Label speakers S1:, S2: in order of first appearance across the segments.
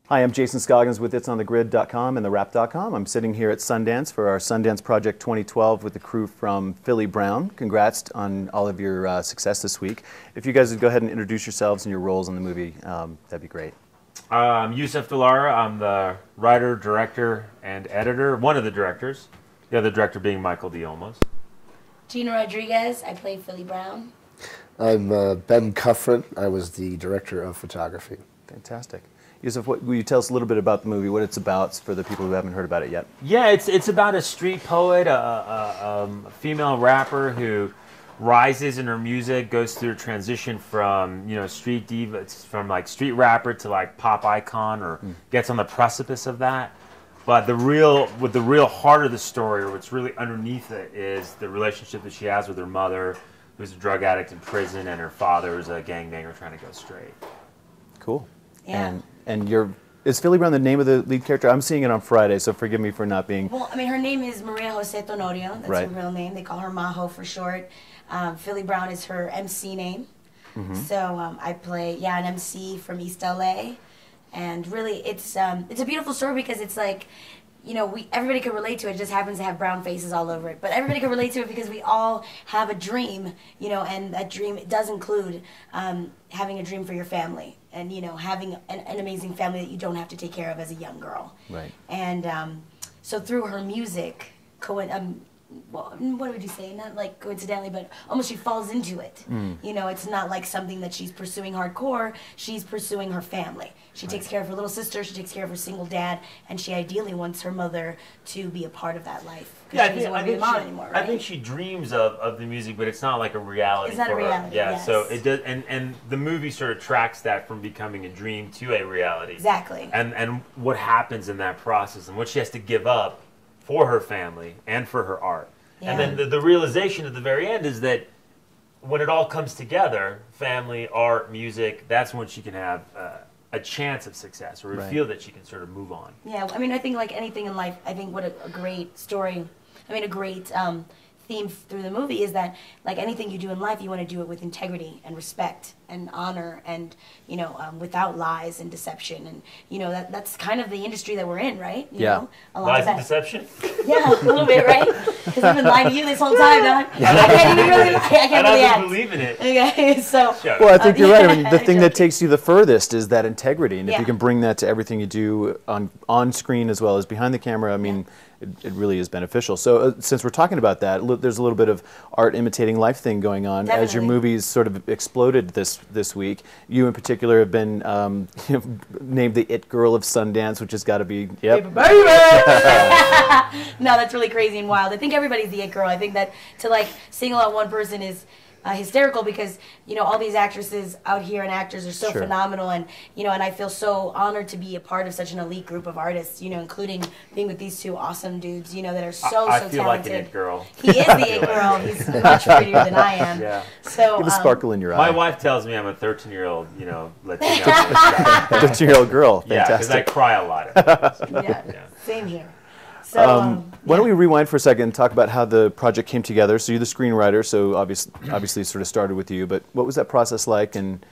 S1: Hi, I'm Jason Scoggins with itsonthegrid.com and thewrap.com. I'm sitting here at Sundance for our Sundance Project 2012 with the crew from Philly Brown. Congrats on all of your success this week. If you guys would go ahead and introduce yourselves and your roles in the movie, that'd be great.
S2: I'm Yusuf Delara. I'm the writer, director, and editor. One of the directors. The other director being Michael D. Olmos.
S3: Gina Rodriguez. I play Philly Brown.
S4: I'm Ben Cuffrint. I was the director of photography.
S1: Fantastic. Yusuf, will you tell us a little bit about the movie, what it's about for the people who haven't heard about it yet?
S2: Yeah, it's about a street poet, a female rapper who rises in her music, goes through a transition from street diva, from like street rapper to like pop icon, or gets on the precipice of that. But the real heart of the story, or what's really underneath it, is the relationship that she has with her mother, who's a drug addict in prison, and her father, who's a gangbanger trying to go straight.
S1: Cool.
S3: Yeah.
S1: And is Philly Brown the name of the lead character? I'm seeing it on Friday, so forgive me for not being...
S3: Well, I mean, her name is Maria Jose Tonorio. That's
S1: right.
S3: her real name. They call her Majo for short. Philly Brown is her MC name. Mm-hmm. So I play, an MC from East LA. And really, it's a beautiful story because it's like, everybody can relate to it. It just happens to have brown faces all over it. But everybody can relate to it because we all have a dream, and that dream, it does include having a dream for your family and, having an amazing family that you don't have to take care of as a young girl.
S1: Right.
S3: And so through her music, what would you say? Not like coincidentally, but almost she falls into it. It's not like something that she's pursuing hardcore. She's pursuing her family. She takes care of her little sister. She takes care of her single dad, and she ideally wants her mother to be a part of that life.
S2: Yeah,
S3: she doesn't want to be a mom anymore. Right?
S2: I think she dreams of the music, but it's not like a reality.
S3: It's not
S2: for
S3: a reality.
S2: Her. Yeah,
S3: yes.
S2: so it does, and the movie sort of tracks that from becoming a dream to a reality.
S3: Exactly.
S2: And what happens in that process, and what she has to give up for her family and for her art. Yeah. And then the realization at the very end is that when it all comes together, family, art, music, that's when she can have a chance of success, or feel that she can sort of move on.
S3: Yeah, I mean, I think like anything in life, I think what a great story, a great theme through the movie is that like anything you do in life, you want to do it with integrity and respect and honor and, without lies and deception. And, that's kind of the industry that we're in, right? You know? A lot
S2: lies
S3: of that.
S2: and deception?
S3: Yeah, a little bit, right? Because I've been lying to you this whole time, Don. I can't even really lie. I can't really act.
S2: believe in it.
S3: Okay, so...
S1: Well, I think you're right. I mean, the thing that takes you the furthest is that integrity. And if
S3: Yeah.
S1: you can bring that to everything you do on screen as well as behind the camera, I mean, it really is beneficial. So since we're talking about that, there's a little bit of art imitating life thing going on.
S3: Definitely.
S1: As your movies sort of exploded this week. You in particular have been named the It Girl of Sundance, which has got to be,
S3: Baby! No, that's really crazy and wild. I think everybody's the It Girl. I think that to like single out one person is hysterical because all these actresses out here and actors are so
S1: Sure.
S3: phenomenal, and and I feel so honored to be a part of such an elite group of artists, including being with these two awesome dudes that are so
S2: I
S3: so
S2: feel
S3: talented.
S2: like an It Girl.
S3: He is the It Girl. He's much prettier than I am.
S2: Yeah.
S3: So
S1: give a sparkle in your
S2: My
S1: eye.
S2: wife tells me I'm a 13-year-old, Latino.
S1: 13-year-old girl.
S2: Yeah, because I
S1: Fantastic.
S2: cry a lot.
S3: yeah, same here. So
S1: Why don't we rewind for a second and talk about how the project came together? So you're the screenwriter, so obviously it sort of started with you, but what was that process like and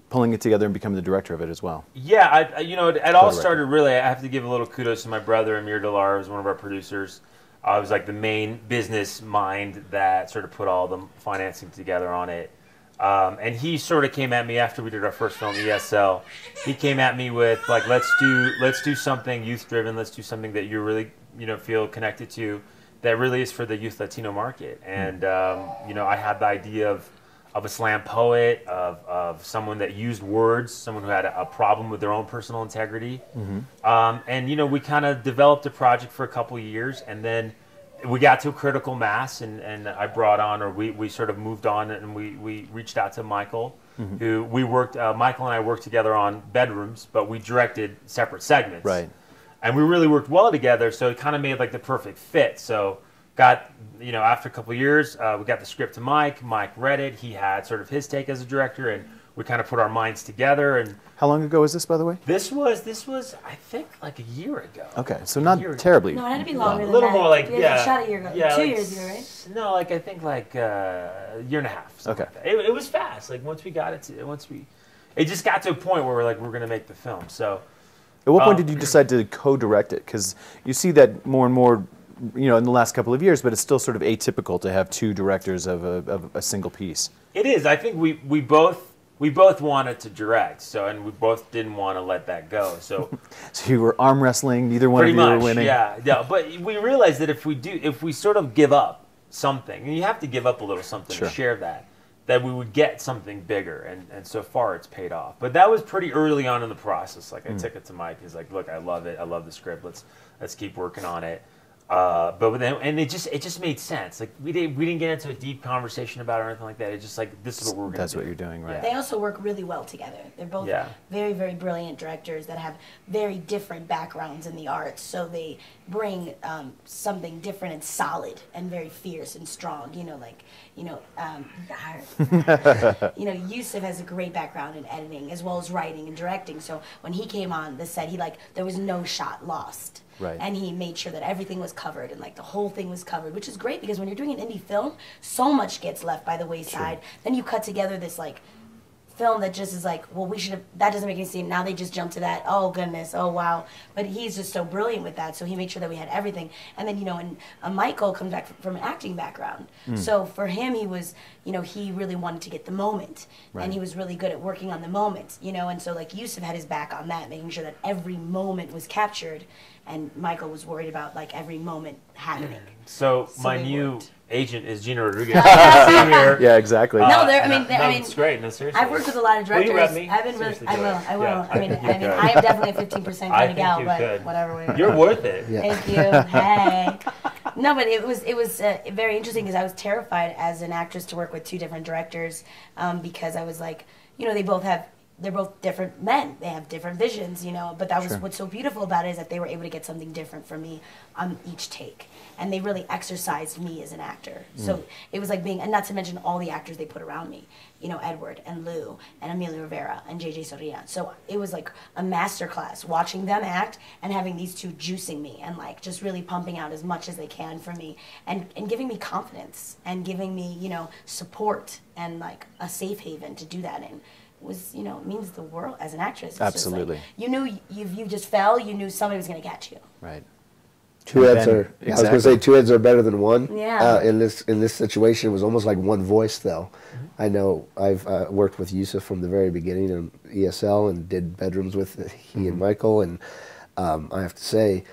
S1: pulling it together and becoming the director of it as well?
S2: Yeah, it all started really, I have to give a little kudos to my brother, Amir Delar, who's one of our producers. I was like the main business mind that sort of put all the financing together on it. And he sort of came at me after we did our first film, ESL. He came at me with like, let's do something youth-driven, let's do something that you really feel connected to, that really is for the youth Latino market. And I had the idea of a slam poet, of someone that used words, someone who had a problem with their own personal integrity. And we kind of developed a project for a couple years, and then we got to a critical mass, and I brought on, or we sort of moved on, and we reached out to Michael, who we worked, Michael and I worked together on Bedrooms, but we directed separate segments.
S1: Right.
S2: And we really worked well together, so it kind of made like the perfect fit. So after a couple of years, we got the script to Mike. Mike read it. He had sort of his take as a director, and we kind of put our minds together. And
S1: How long ago was this, by the way?
S2: this was I think like a year ago.
S1: Okay, so not terribly.
S3: no, it had to be longer
S2: A
S3: than
S2: little
S3: that.
S2: more like
S3: We had shot a year ago.
S2: yeah,
S3: 2
S2: like
S3: years ago, right?
S2: No, like I think like a year and a half.
S1: Okay.
S2: Like that. It was fast. Like once we got it, it just got to a point where we're like we're gonna make the film. So
S1: At what point did you decide to co-direct it? Because you see that more and more, in the last couple of years, but it's still sort of atypical to have two directors of a single piece.
S2: It is. I think we both wanted to direct, and we both didn't want to let that go. So,
S1: so you were arm wrestling. Neither one of you were winning.
S2: Yeah. But we realized that if we sort of give up something, and you have to give up a little something to share that we would get something bigger, and so far it's paid off. But that was pretty early on in the process. Like I took it to Mike. He's like, "Look, I love it. I love the script. Let's keep working on it." But then, and it just made sense. Like we didn't get into a deep conversation about it or anything like that. It's just like, this is what we're going to do.
S1: That's what you're doing, right?
S3: They also work really well together. They're both very, very brilliant directors that have very different backgrounds in the arts. So they bring something different and solid and very fierce and strong. Yusuf has a great background in editing as well as writing and directing. So when he came on the set, there was no shot lost.
S1: Right.
S3: And he made sure that everything was covered and the whole thing was covered, which is great because when you're doing an indie film, so much gets left by the wayside. Sure. Then you cut together this film that just is that doesn't make any sense. Now they just jump to that. Oh goodness. Oh wow. But he's just so brilliant with that. So he made sure that we had everything. And then and Michael comes back from an acting background. So for him, he was he really wanted to get the moment, and he was really good at working on the moment. And so Yusuf had his back on that, making sure that every moment was captured. And Michael was worried about every moment happening.
S2: So my new agent is Gina Rodriguez. Yeah,
S1: exactly.
S3: No, it's
S2: great. No, seriously.
S3: I've worked with a lot of directors.
S2: Will you rep me?
S3: I've been really, I will.
S2: Yeah.
S3: I am definitely a 15% kind of gal, but whatever.
S2: You're worth it.
S3: Yeah. Thank you. Hey. No, but it was very interesting because I was terrified as an actress to work with two different directors because I was they're both different men. They have different visions, but that was what's so beautiful about it is that they were able to get something different from me on each take. And they really exercised me as an actor. So it was being, and not to mention all the actors they put around me, Edward and Lou and Emilio Rivera and JJ Soria. So it was a masterclass watching them act and having these two juicing me and just really pumping out as much as they can for me and giving me confidence and giving me, support and a safe haven to do that in. Was means the world as an actress. It's
S1: absolutely.
S3: Just you knew if you just fell, you knew somebody was going to catch you.
S1: Right.
S4: Two heads are. Exactly. I was going to say two heads are better than one.
S3: Yeah.
S4: In this situation, it was almost like one voice, though. I know I've worked with Yusuf from the very beginning in ESL and did bedrooms with he and Michael, and I have to say.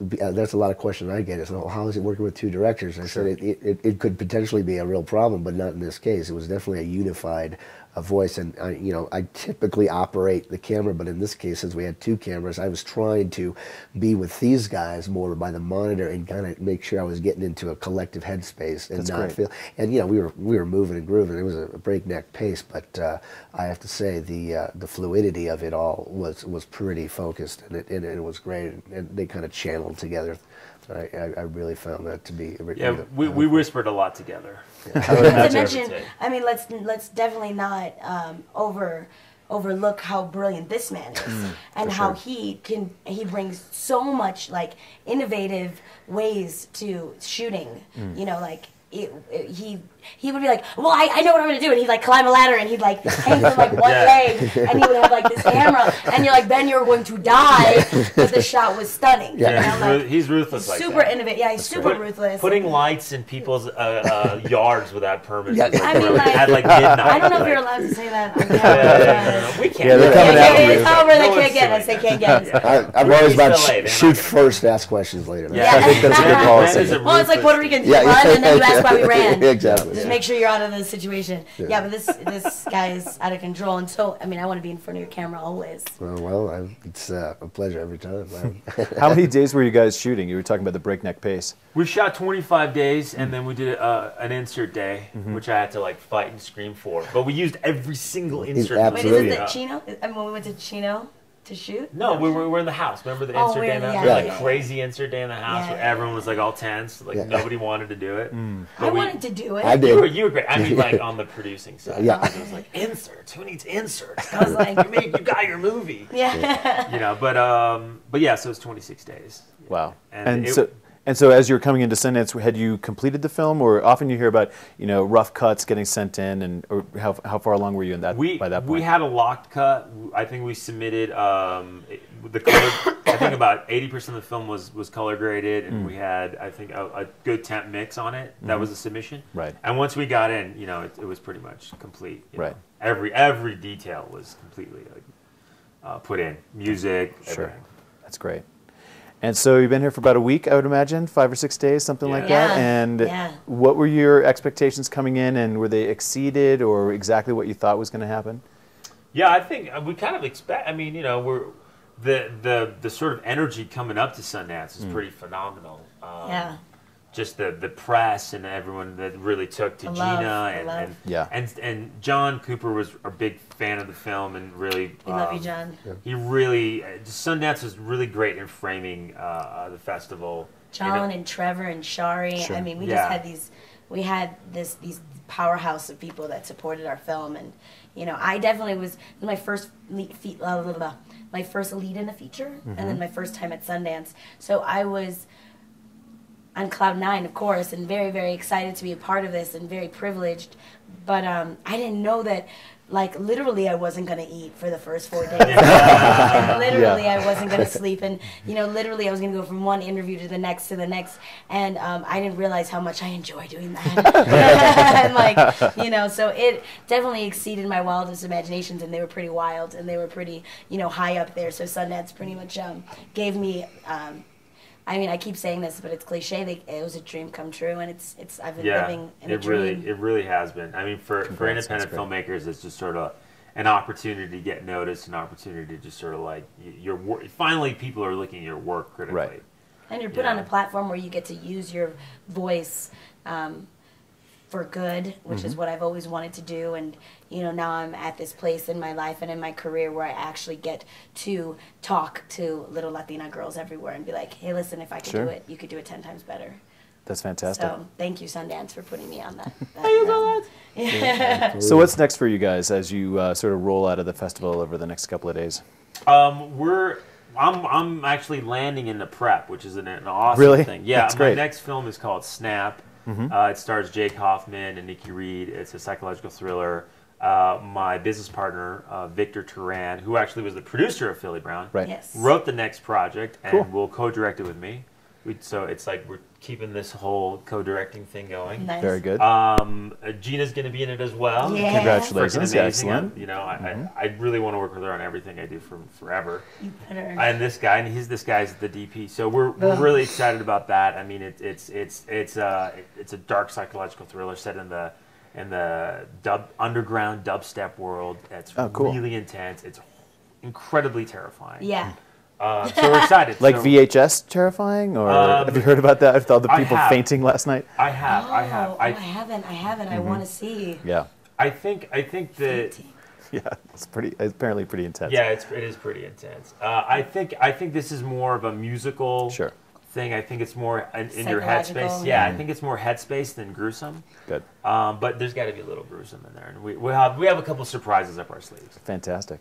S4: That's a lot of questions I get. Is, well, how is it working with two directors? I said it could potentially be a real problem, but not in this case. It was definitely a unified voice, and I typically operate the camera, but in this case, since we had two cameras, I was trying to be with these guys more by the monitor and kind of make sure I was getting into a collective headspace and not feel. And we were moving and grooving. It was a breakneck pace, but I have to say the fluidity of it all was pretty focused, and it was great, and they kind of channeled together. I really found that to be.
S2: We whispered a lot together.
S3: Not to mention, let's definitely not overlook how brilliant this man is, and how he brings so much innovative ways to shooting. He would be like, well, I know what I'm going to do. And he'd climb a ladder and he'd hang from one leg. And he would have this camera. And you're like, Ben, you're going to die. But the shot was stunning.
S2: Yeah. He's ruthless
S3: super innovative. Yeah, he's super ruthless.
S2: Putting lights in people's yards without permits.
S3: Yeah.
S2: At midnight.
S3: I don't know if you're allowed to say that on camera.
S2: We can't.
S1: Yeah, they're coming after you.
S3: It's over. They can't get us. They can't get us.
S4: I'm always about shoot first, ask questions later.
S1: Yeah, I think that's a good policy.
S3: Well, it's like Puerto Ricans. You run and then you ask why we ran.
S4: Exactly.
S3: Just make sure you're out of the situation. Yeah, but this guy is out of control, and so I want to be in front of your camera always.
S4: Well, it's a pleasure every time.
S1: How many days were you guys shooting? You were talking about the breakneck pace.
S2: We shot 25 days, and then we did an insert day, which I had to fight and scream for. But we used every single insert.
S4: Absolutely.
S3: Wait, is it the Chino? When we went to Chino to shoot?
S2: No, we were in the house. Remember the insert day in the house? Crazy insert day in the house where everyone was all tense. Nobody wanted to do it.
S3: I wanted to do it.
S4: I did.
S2: You were great. On the producing side.
S4: Yeah.
S2: It was inserts. Who needs inserts? I was you got your movie.
S3: Yeah.
S2: But yeah, so it was 26 days.
S1: Wow. And so as you were coming into Sundance, had you completed the film, or often you hear about rough cuts getting sent in, or how far along were you in that by that point?
S2: We had a locked cut. I think we submitted the color. I think about 80% of the film was color graded, and we had, I think, a good temp mix on it. That was a submission.
S1: Right.
S2: And once we got in, you know, it was pretty much complete. You
S1: Right.
S2: know. Every detail was completely put in. Music,
S1: Sure.
S2: everything.
S1: That's great. And so you've been here for about a week, I would imagine, 5 or 6 days, something like that.
S3: Yeah.
S1: And
S3: Yeah.
S1: what were your expectations coming in, and were they exceeded, or exactly what you thought was going to happen?
S2: Yeah, I think we kind of expect. I mean, you know, we're the sort of energy coming up to Sundance is pretty phenomenal.
S3: Yeah.
S2: Just the press and everyone that really took to
S3: The
S2: Gina
S3: love.
S1: Yeah.
S2: and John Cooper was a big fan of the film and really
S3: We love you, John.
S2: he really Sundance was really great in framing the festival.
S3: John and Trevor and Shari.
S1: Sure.
S3: I mean, we
S2: Yeah.
S3: just had these powerhouse of people that supported our film, and you know, I definitely was my first my first lead in a feature, and then my first time at Sundance. So I was on cloud nine, of course, and very, very excited to be a part of this, and very privileged. But I didn't know that, like, literally I wasn't going to eat for the first 4 days. And literally I wasn't going to sleep. And, you know, literally I was going to go from one interview to the next to the next. And I didn't realize how much I enjoy doing that. And, like, you know, so it definitely exceeded my wildest imaginations, and they were pretty wild, and they were pretty, you know, high up there. So Sundance pretty much gave me... I mean, I keep saying this, but it's cliche. It was a dream come true, and it's. I've been living in a dream.
S2: It really has been. I mean, for
S1: Congrats,
S2: independent
S1: that's great.
S2: filmmakers, it's just sort of an opportunity to get noticed, an opportunity to just sort of like your work. Finally, people are looking at your work critically.
S1: Right.
S3: And you're put on a platform where you get to use your voice for good, which is what I've always wanted to do. And, you know, now I'm at this place in my life and in my career where I actually get to talk to little Latina girls everywhere and be like, hey, listen, if I could
S1: Sure.
S3: do it, you could do it 10 times better.
S1: That's fantastic.
S3: So thank you, Sundance, for putting me on that. Realm. Yeah.
S1: So what's next for you guys as you sort of roll out of the festival over the next couple of days?
S2: I'm actually landing in the prep, which is an awesome
S1: Really?
S2: thing. Yeah,
S1: That's
S2: my
S1: great.
S2: next film is called Snap. It stars Jake Hoffman and Nikki Reed. It's a psychological thriller. My business partner, Victor Turan, who actually was the producer of Philly Brown,
S1: Right.
S3: Yes.
S2: wrote the next project and
S1: Cool.
S2: will co-direct it with me. So it's like we're keeping this whole co-directing thing going.
S3: Nice.
S1: Very good.
S2: Gina's going to be in it as well.
S3: Yeah.
S1: Congratulations.
S2: Freaking amazing.
S1: Excellent.
S2: You know, I really want to work with her on everything I do for forever.
S3: You better.
S2: And this guy, and this guy's the DP. So we're really excited about that. I mean, it's a dark psychological thriller set in the underground dubstep world. It's
S1: cool.
S2: really intense. It's incredibly terrifying.
S3: Yeah.
S2: So we're excited.
S1: Like
S2: So
S1: VHS terrifying, or have you heard about that? With all the
S2: I
S1: people
S2: have.
S1: fainting last night?
S2: I have.
S3: I haven't. I want to see.
S1: Yeah.
S2: I think that.
S1: Yeah. It's apparently pretty intense.
S2: Yeah, it is pretty intense. I think this is more of a musical
S1: Sure.
S2: thing. I think it's more in your headspace.
S3: Psychological.
S2: Yeah, I think it's more headspace than gruesome.
S1: Good.
S2: But there's got to be a little gruesome in there, and we have a couple surprises up our sleeves.
S1: Fantastic.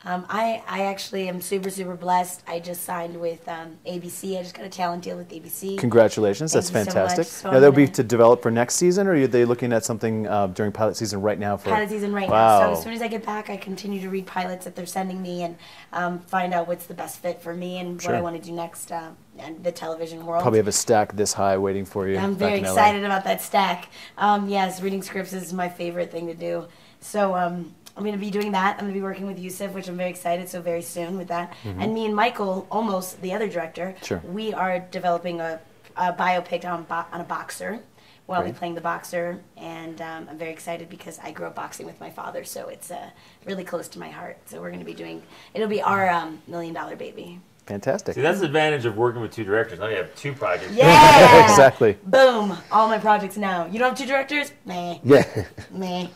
S3: I actually am super, super blessed. I just signed with ABC. I just got a talent deal with ABC.
S1: Congratulations.
S3: Thank
S1: That's
S3: you so much.
S1: fantastic.
S3: So
S1: Now,
S3: I'm
S1: that'll be
S3: gonna-
S1: to develop for next season, or are they looking at something during pilot season right now? For
S3: Pilot season right now.
S1: Wow.
S3: So as soon as I get back, I continue to read pilots that they're sending me and find out what's the best fit for me and
S1: Sure.
S3: what I want to do next in the television world.
S1: Probably have a stack this high waiting for you.
S3: I'm
S1: back
S3: very
S1: in LA.
S3: excited about that stack. Yes, reading scripts is my favorite thing to do. So I'm going to be doing that. I'm going to be working with Yusuf, which I'm very excited, so very soon with that. And me and Michael, almost the other director,
S1: Sure.
S3: we are developing a biopic on a boxer. Well, I'll be
S1: Great.
S3: playing the boxer, and I'm very excited because I grew up boxing with my father, so it's really close to my heart. So we're going to be it'll be our $1 million baby.
S1: Fantastic.
S2: See, that's the advantage of working with two directors. Now you have two projects.
S3: Yeah!
S1: Exactly.
S3: Boom! All my projects now. You don't have two directors? Meh.
S4: Yeah.
S3: Meh.